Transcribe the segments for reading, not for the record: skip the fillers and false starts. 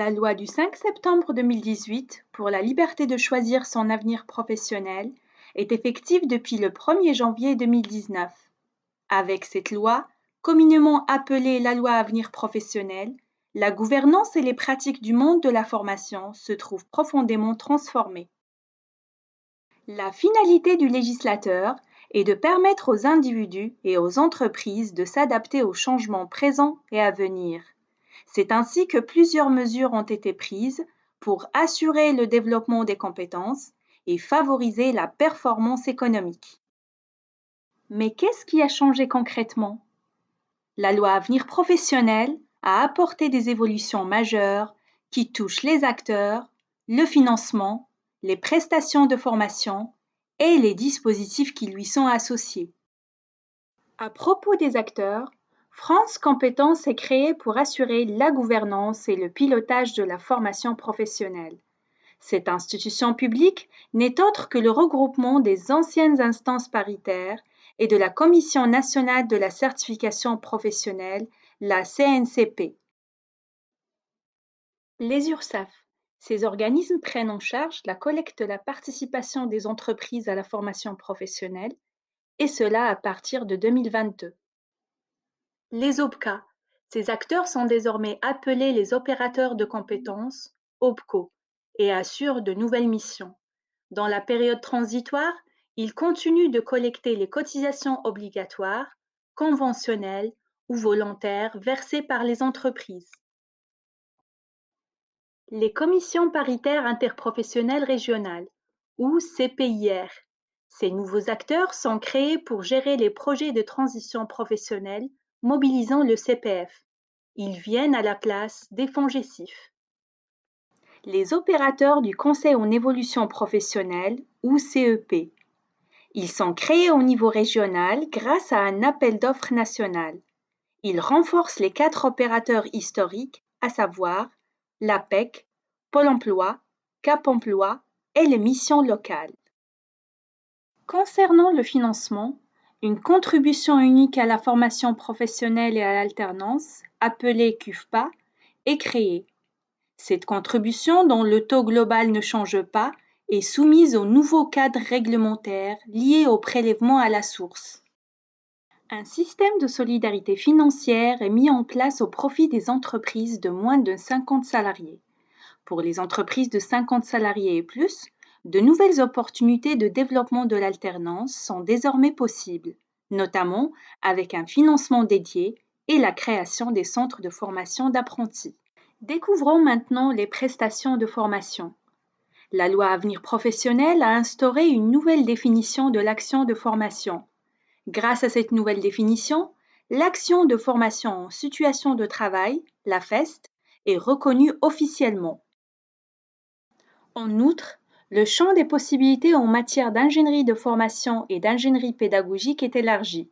La loi du 5 septembre 2018 pour la liberté de choisir son avenir professionnel est effective depuis le 1er janvier 2019. Avec cette loi, communément appelée la loi Avenir professionnel, la gouvernance et les pratiques du monde de la formation se trouvent profondément transformées. La finalité du législateur est de permettre aux individus et aux entreprises de s'adapter aux changements présents et à venir. C'est ainsi que plusieurs mesures ont été prises pour assurer le développement des compétences et favoriser la performance économique. Mais qu'est-ce qui a changé concrètement? La loi Avenir professionnel a apporté des évolutions majeures qui touchent les acteurs, le financement, les prestations de formation et les dispositifs qui lui sont associés. À propos des acteurs, France Compétences est créée pour assurer la gouvernance et le pilotage de la formation professionnelle. Cette institution publique n'est autre que le regroupement des anciennes instances paritaires et de la Commission nationale de la certification professionnelle, la CNCP. Les URSSAF. Ces organismes prennent en charge la collecte de la participation des entreprises à la formation professionnelle, et cela à partir de 2022. Les OPCA. Ces acteurs sont désormais appelés les opérateurs de compétences, OPCO, et assurent de nouvelles missions. Dans la période transitoire, ils continuent de collecter les cotisations obligatoires, conventionnelles ou volontaires versées par les entreprises. Les commissions paritaires interprofessionnelles régionales, ou CPIR. Ces nouveaux acteurs sont créés pour gérer les projets de transition professionnelle mobilisant le CPF. Ils viennent à la place des FONGECIF. Les opérateurs du Conseil en évolution professionnelle, ou CEP. Ils sont créés au niveau régional grâce à un appel d'offres national. Ils renforcent les 4 opérateurs historiques, à savoir l'APEC, Pôle emploi, Cap emploi et les missions locales. Concernant le financement, une contribution unique à la formation professionnelle et à l'alternance, appelée CUFPA, est créée. Cette contribution, dont le taux global ne change pas, est soumise au nouveau cadre réglementaire lié au prélèvement à la source. Un système de solidarité financière est mis en place au profit des entreprises de moins de 50 salariés. Pour les entreprises de 50 salariés et plus, de nouvelles opportunités de développement de l'alternance sont désormais possibles, notamment avec un financement dédié et la création des centres de formation d'apprentis. Découvrons maintenant les prestations de formation. La loi Avenir professionnel a instauré une nouvelle définition de l'action de formation. Grâce à cette nouvelle définition, l'action de formation en situation de travail, la FEST, est reconnue officiellement. En outre, le champ des possibilités en matière d'ingénierie de formation et d'ingénierie pédagogique est élargi.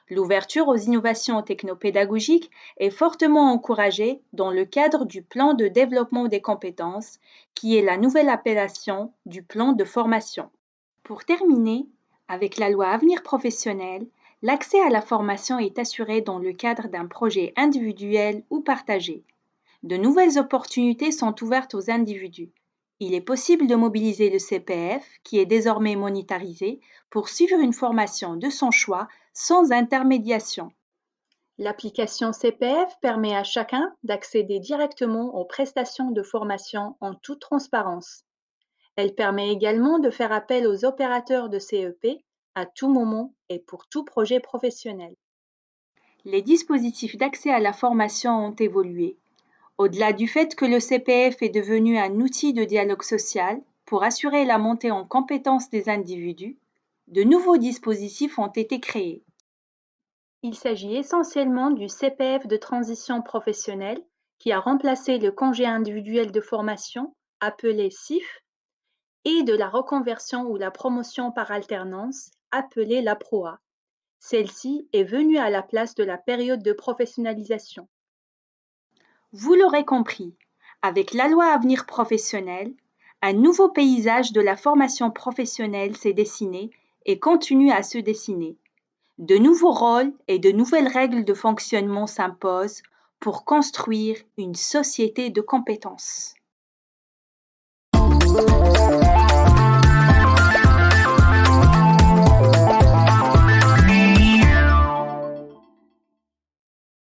L'ouverture aux innovations technopédagogiques est fortement encouragée dans le cadre du plan de développement des compétences, qui est la nouvelle appellation du plan de formation. Pour terminer, avec la loi Avenir professionnel, l'accès à la formation est assuré dans le cadre d'un projet individuel ou partagé. De nouvelles opportunités sont ouvertes aux individus. Il est possible de mobiliser le CPF, qui est désormais monétarisé, pour suivre une formation de son choix sans intermédiation. L'application CPF permet à chacun d'accéder directement aux prestations de formation en toute transparence. Elle permet également de faire appel aux opérateurs de CEP à tout moment et pour tout projet professionnel. Les dispositifs d'accès à la formation ont évolué. Au-delà du fait que le CPF est devenu un outil de dialogue social pour assurer la montée en compétences des individus, de nouveaux dispositifs ont été créés. Il s'agit essentiellement du CPF de transition professionnelle qui a remplacé le congé individuel de formation, appelé CIF, et de la reconversion ou la promotion par alternance, appelée la PROA. Celle-ci est venue à la place de la période de professionnalisation. Vous l'aurez compris, avec la loi Avenir professionnel, un nouveau paysage de la formation professionnelle s'est dessiné et continue à se dessiner. De nouveaux rôles et de nouvelles règles de fonctionnement s'imposent pour construire une société de compétences.